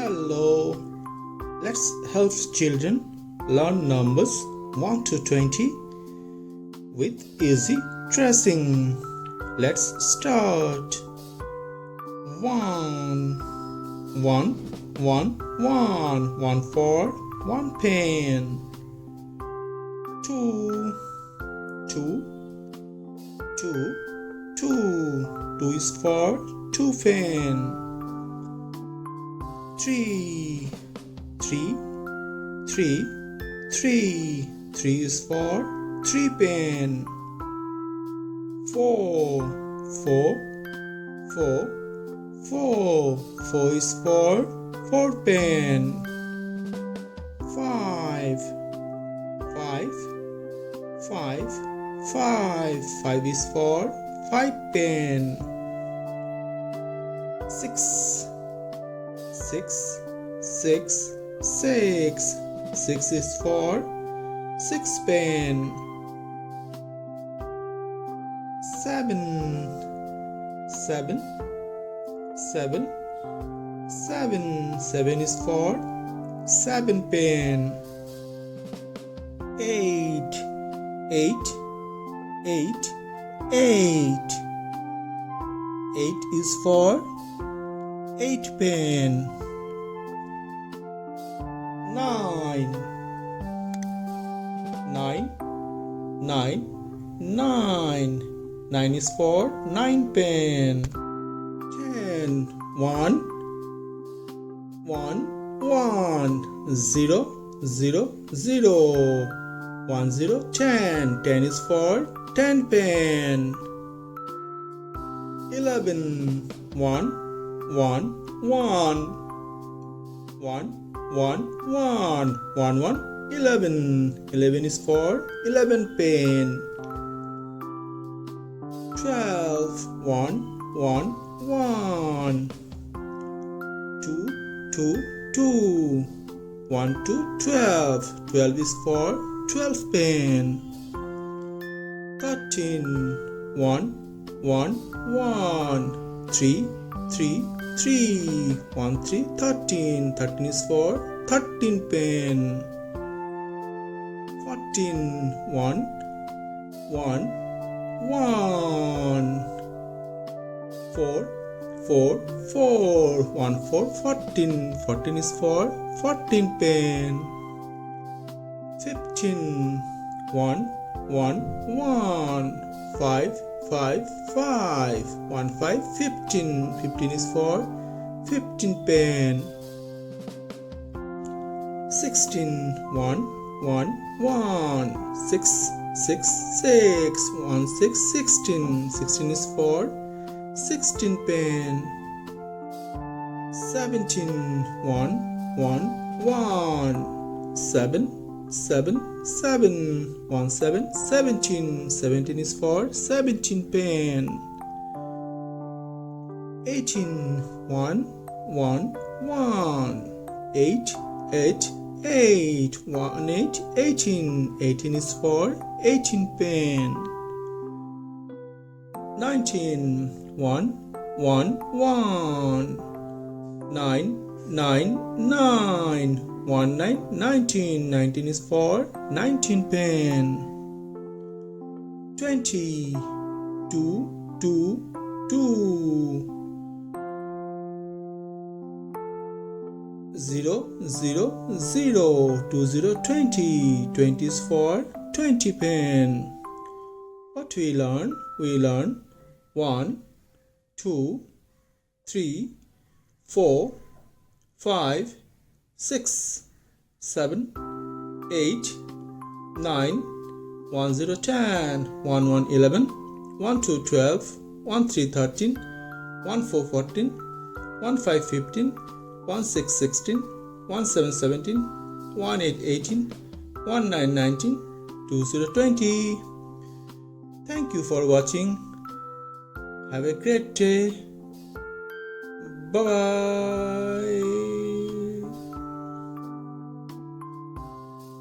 Hello. Let's help children learn numbers 1 to 20 with easy tracing. Let's start. 1 1 1 1 1 for 1 pen. 2 2 2 2 2 is for 2 pen. 3 3 3 3 3 is for 3 pen. 4 4 4 4 4 is for 4 pen. 5 5 5 5 5 is for 5 pen. 6 6 6 6 6 is for 6 pen. 7 7 7 7 7 is for 7 pen. 8 8 8 8 8 is for 8 pen. 9 9 9 9 9 is for 9 pen. 10 1 1 1 0 0 0 1 0 10 10 is for 10 pen. 11 1 1 1 1 1 1 1 1 11 11 is for 11 pen. 12 1 1 1 2 2 2 1 2 12 12 is for 12 pen. 13 1 1 1 3 3 3 1 3 13 13 is for 13 pen. 14 1 1 1 4 4 4 1 4 14 14 is for 14 pen. 15 1 1 1 5 5 5 1 5 15 15 is for 15 pen. 16 1 1 1 6 6 6 1 6 16 16 is for 16 pen. 17 1 1 1 7 7 7 1 7 17 17 is for 17 pen. 18 1 1 1 8 8 8 1 8 18 18 is for 18 pen. 19 1 1 1 9 9 9 1 9 19 19 is for 19 pen. 20 2 2 2 0 0 0 2 0 20 20 is for 20 pen. What we learn? We learn 1 2 3 4 5 6 7 8 9 1 0 10 1 1 11 1 2 12 1 3 13 1 4 14 1 5 15 1 6 16 1 7 17 1 8 18 1 9 19 2 0 20. Thank you for watching. Have a great day. Bye.